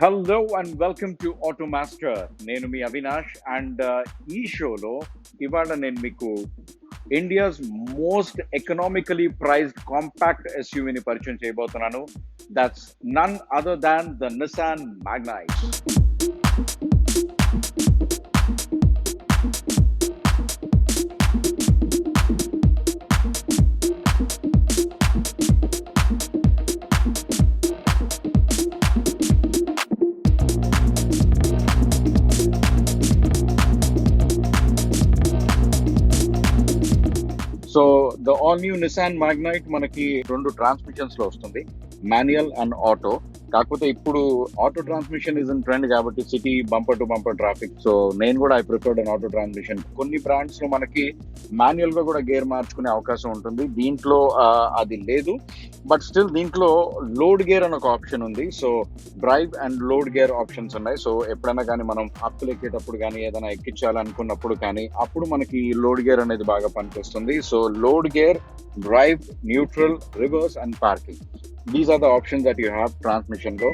Hello and welcome to auto master. నేను మీ Avinash and ఈ షోలో ఇవాళ నేను మీకు India's most economically priced compact ఎస్యూవీని పరిచయం చేయబోతున్నాను. That's none other than the Nissan Magnite. So the all new Nissan Magnite మనకి రెండు ట్రాన్స్మిషన్స్ లో వస్తుంది, మాన్యువల్ అండ్ ఆటో. కాకపోతే ఇప్పుడు auto transmission is in trend కాబట్టి city bumper to bumper traffic. So నేను కూడా I preferred an auto transmission. కొన్ని బ్రాండ్స్ లో మనకి మాన్యువల్ గా కూడా గేర్ మార్చుకునే అవకాశం ఉంటుంది, దీంట్లో అది లేదు. బట్ స్టిల్ దీంట్లో లోడ్ గేర్ అని ఒక ఆప్షన్ ఉంది. So drive and load gear options ఉన్నాయి. సో ఎప్పుడైనా కానీ మనం అప్పులు ఎక్కేటప్పుడు కానీ ఏదైనా ఎక్కించాలనుకున్నప్పుడు కానీ అప్పుడు మనకి లోడ్ గేర్ అనేది బాగా పనికొస్తుంది. So load gear, drive, neutral, reverse and parking, these are the options that you have transmission లో.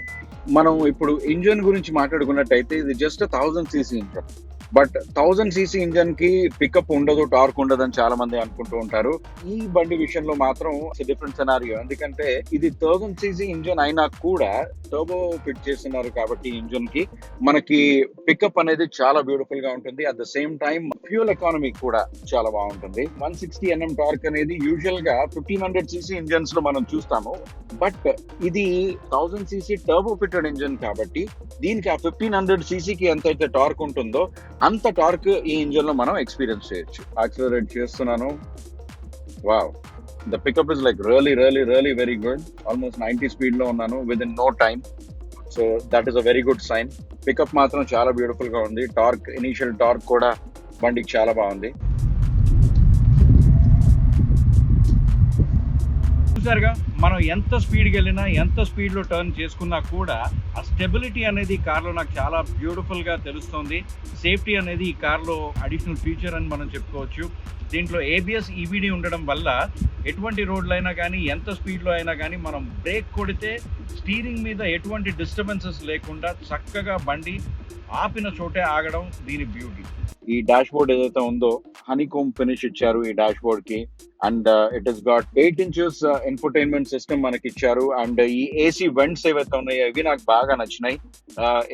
మనం ఇప్పుడు ఇంజన్ గురించి మాట్లాడుకున్నట్టయితే ఇది just 1000cc engine. But 1000cc engine కి పికప్ ఉండదు, టార్క్ ఉండదు అని చాలా మంది అనుకుంటూ ఉంటారు. ఈ బండి విషయంలో మాత్రం డిఫరెంట్ సినారియో. ఎందుకంటే ఇది 1000cc ఇంజన్ అయినా కూడా టర్బో ఫిట్ చేస్తున్నారు కాబట్టి ఇంజన్ కి మనకి పికప్ అనేది చాలా బ్యూటిఫుల్ గా ఉంటుంది. At the same time fuel economy కూడా చాలా బాగుంటుంది. 160 Nm టార్క్ అనేది యూజువల్ గా 1500cc ఇంజన్స్ లో మనం చూస్తాము. బట్ ఇది 1000cc టర్బో ఫిటెడ్ ఇంజన్ కాబట్టి దీనికి ఆ 1500cc కి ఎంతైతే టార్క్ ఉంటుందో అంత టార్క్ ఈ ఇంజన్ లో మనం ఎక్స్పీరియన్స్ చేయొచ్చు. యాక్సిలరేట్ చేస్తున్నాను. Wow, the pickup is like really very good. Almost 90 speed లో ఉన్నాను within no time. So that is a very good sign. Pickup మాత్రం చాలా బ్యూటిఫుల్ గా ఉంది. టార్క్, ఇనీషియల్ టార్క్ కూడా బండికి చాలా బాగుంది. చూసారుగా, మనం ఎంత స్పీడ్కి వెళ్ళినా ఎంత స్పీడ్లో టర్న్ చేసుకున్నా కూడా ఆ స్టెబిలిటీ అనేది ఈ కార్లో నాకు చాలా బ్యూటిఫుల్గా తెలుస్తుంది. సేఫ్టీ అనేది ఈ కార్లో అడిషనల్ ఫీచర్ అని మనం చెప్పుకోవచ్చు. దీంట్లో ABS EBD ఉండడం వల్ల ఎటువంటి రోడ్లు అయినా కానీ ఎంత స్పీడ్లో అయినా కానీ మనం బ్రేక్ కొడితే స్టీరింగ్ మీద ఎటువంటి డిస్టర్బెన్సెస్ లేకుండా చక్కగా బండి ఆపిన చోటే ఆగడం దీని బ్యూటీ. ఈ డాష్ బోర్డ్ ఏదైతే ఉందో హనీకోమ్ ఫినిష్ ఇచ్చారు ఈ డాష్ బోర్డ్ కి. And it is got 8 inches infotainment system మనకి ఇచ్చారు. అండ్ ఈ ఏసీ వెంట్స్ ఏవైతే ఉన్నాయో ఇవి నాకు బాగా నచ్చినాయి.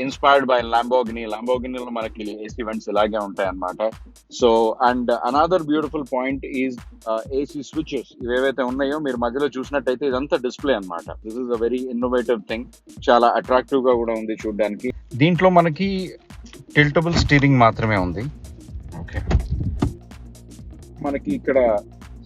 ఇన్స్పైర్డ్ బై లంబోర్గినీలో మనకి ఏసీ వెంట్స్ ఇలాగే ఉంటాయి అన్నమాట. So and another beautiful point is AC switches. ఇవేవైతే ఉన్నాయో మీరు మధ్యలో చూసినట్టయితే ఇదంతా డిస్ప్లే అన్నమాట. This is a very innovative thing. చాలా అట్రాక్టివ్ గా కూడా ఉంది చూడడానికి. దీంట్లో మనకి టిల్టబుల్ స్టీరింగ్ మాత్రమే ఉంది. ఓకే, మనకి ఇక్కడ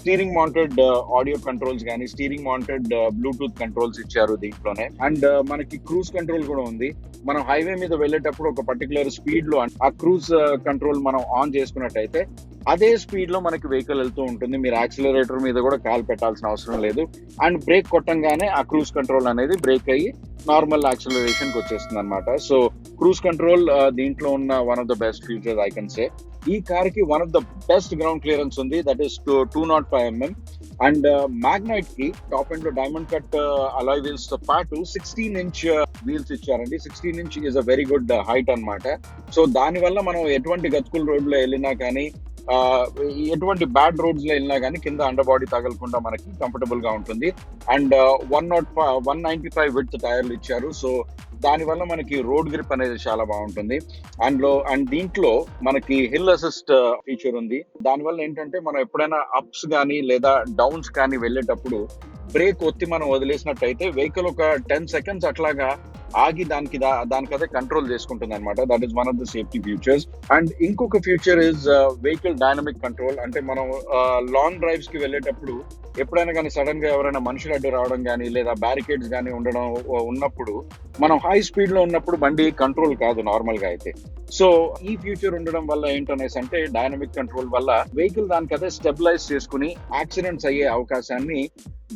స్టీరింగ్ మౌంటెడ్ ఆడియో కంట్రోల్స్ కానీ స్టీరింగ్ మౌంటెడ్ బ్లూటూత్ కంట్రోల్స్ ఇచ్చారు దీంట్లోనే. అండ్ మనకి క్రూజ్ కంట్రోల్ కూడా ఉంది. మనం హైవే మీద వెళ్ళేటప్పుడు ఒక పర్టికులర్ స్పీడ్ లో ఆ క్రూజ్ కంట్రోల్ మనం ఆన్ చేసుకున్నట్టయితే అదే స్పీడ్ లో మనకి వెహికల్ వెళ్తూ ఉంటుంది. మీరు యాక్సిలరేటర్ మీద కూడా కాల్ పెట్టాల్సిన అవసరం లేదు. అండ్ బ్రేక్ కొట్టంగానే ఆ క్రూజ్ కంట్రోల్ అనేది బ్రేక్ అయ్యి నార్మల్ యాక్సిలరేషన్ కి వచ్చేస్తుంది అనమాట. సో క్రూజ్ కంట్రోల్ దీంట్లో ఉన్న one of the best features I can say. ఈ కార్ కి one of the best ground clearance ఉంది, that is 205 mm. And Magnite కి టాప్ ఎండ్ లో డైమండ్ కట్ అలాయ్ వీల్స్ తో పాటు 16-inch వీల్స్ ఇచ్చారండి. 16-inch is a very good height అన్నమాట. So దాని వల్ల మనం ఎటువంటి గతుకుల రోడ్ లో వెళ్ళినా కానీ ఎటువంటి బ్యాడ్ రోడ్స్ లో వెళ్ళినా కానీ కింద అండర్ బాడీ తగలకుండా మనకి కంఫర్టబుల్ గా ఉంటుంది. అండ్ 195 విడ్త్ టైర్లు ఇచ్చారు. సో దానివల్ల మనకి రోడ్ గ్రిప్ అనేది చాలా బాగుంటుంది. అండ్ దీంట్లో మనకి హిల్ అసిస్ట్ ఫీచర్ ఉంది. దానివల్ల ఏంటంటే మనం ఎప్పుడైనా అప్స్ కానీ లేదా డౌన్స్ కానీ వెళ్ళేటప్పుడు బ్రేక్ ఒత్తి మనం వదిలేసినట్టయితే వెహికల్ ఒక 10 seconds అట్లాగా ఆగి దానికదే కంట్రోల్ చేసుకుంటుంది అనమాట. That is one of the safety features. And ఇంకొక feature is vehicle dynamic control. అంటే మనం లాంగ్ డ్రైవ్స్ కి వెళ్ళేటప్పుడు ఎప్పుడైనా కానీ సడన్ గా ఎవరైనా మనుషులు అడ్డు రావడం కానీ లేదా బ్యారికేడ్స్ కానీ ఉన్నప్పుడు మనం హై స్పీడ్ లో ఉన్నప్పుడు బండి కంట్రోల్ కాదు నార్మల్ గా అయితే. సో ఈ ఫ్యూచర్ ఉండడం వల్ల ఏంటనేసి అంటే డైనమిక్ కంట్రోల్ వల్ల వెహికల్ దానికి అదే స్టెబిలైజ్ చేసుకుని యాక్సిడెంట్స్ అయ్యే అవకాశాన్ని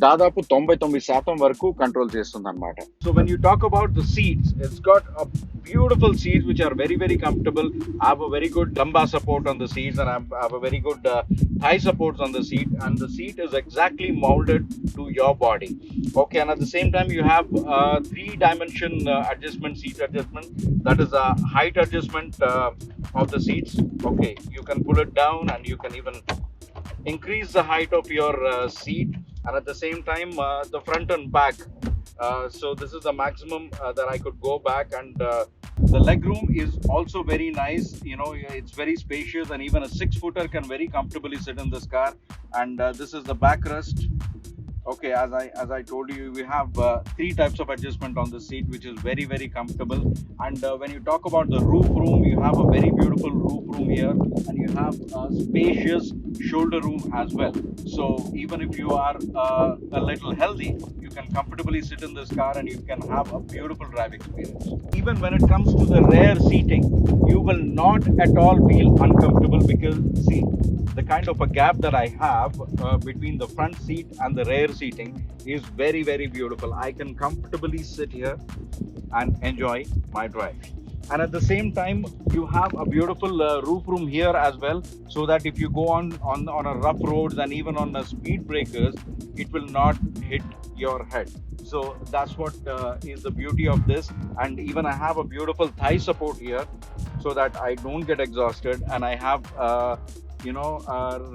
దాదాపు 99% వరకు కంట్రోల్ చేస్తుంది అనమాట. So when you talk about the seats, it's got a beautiful seats which are very very comfortable. I have a very good lumbar support on the seats, and I have a very good thigh supports on the seat, and the seat is exactly molded to your body. Okay, and at the same time you have 3-dimension adjustment, seat adjustment. That is a height adjustment of the seats. Okay, you can pull it down and you can even increase the height of your seat, and at the same time the front and back. So this is the maximum that I could go back, and the leg room is also very nice. You know, it's very spacious, and even a 6-footer can very comfortably sit in this car. And this is the backrest. Okay, as I told you, we have 3 types of adjustment on the seat, which is very very comfortable. And when you talk about the roof room, you have a very beautiful roof room here, and you have a spacious shoulder room as well. So even if you are a little healthy, you can comfortably sit in this car and you can have a beautiful drive experience. Even when it comes to the rear seating, you will not at all feel uncomfortable, because see, the kind of a gap that I have between the front seat and the rear seating is very very beautiful. I can comfortably sit here and enjoy my drive. And at the same time, you have a beautiful roof room here as well, so that if you go on a rough roads and even on the speed breakers, it will not hit your head. So that's what is the beauty of this. And even I have a beautiful thigh support here, so that I don't get exhausted. And I have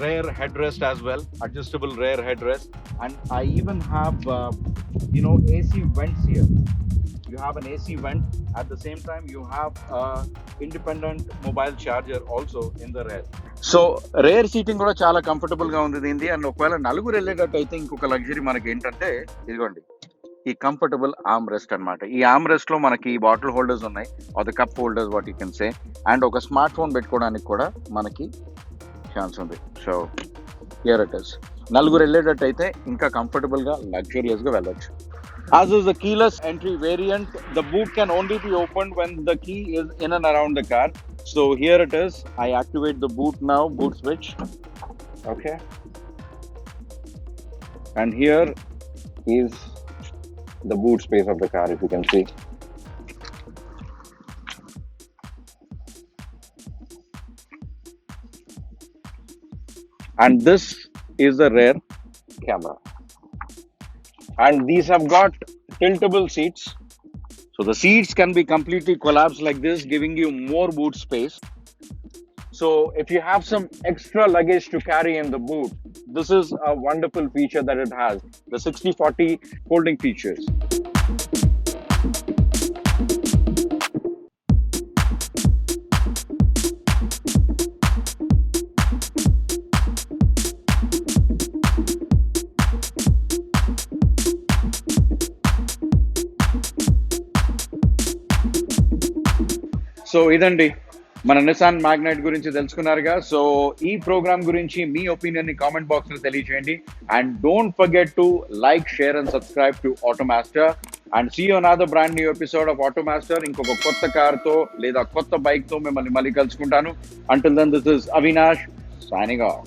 rear headrest as well, adjustable rear headrest. And I even have AC vents here. You have an AC vent. At the same time, you have independent mobile charger also in the rear. So rare seating కూడా చాలా comfortable గా ఉంది దీనిది. And ఒకవేళ నలుగురు వెళ్ళేటట్టు అయితే ఇంకొక లగ్జరీ మనకి ఏంటంటే, ఇదిగోండి, ఈ కంఫర్టబుల్ ఆర్మ్ రెస్ట్ అనమాట. ఈ ఆర్మ్ రెస్ట్ లో మనకి బాటిల్ హోల్డర్స్ ఉన్నాయి, or the cup holders what you can say, and ఒక స్మార్ట్ ఫోన్ పెట్టుకోవడానికి కూడా మనకి ఛాన్స్ ఉంది. So here it is. నలుగురు వెళ్ళేటట్టు అయితే ఇంకా కంఫర్టబుల్ గా లగ్జరియస్ గా వెళ్ళొచ్చు. As is the keyless entry variant, the boot can only be opened when the key is in and around the car. So here it is. I activate the boot now, boot switch. Okay. And here is the boot space of the car, if you can see. And this is the rear camera. And these have got tiltable seats, so the seats can be completely collapsed like this, giving you more boot space. So if you have some extra luggage to carry in the boot, this is a wonderful feature that it has, the 60/40 folding features. So ఇదండి, మన Nissan Magnite గురించి తెలుసుకున్నారుగా. So ఈ program గురించి మీ opinion ని comment box లో తెలియజేయండి. And don't forget to like, share and subscribe to Automaster. And see you another brand new episode of Automaster. ఇంకొక కొత్త కార్ తో లేదా కొత్త బైక్ తో మిమ్మల్ని మళ్ళీ కలుసుకుంటాను. Until then, this is Avinash signing of.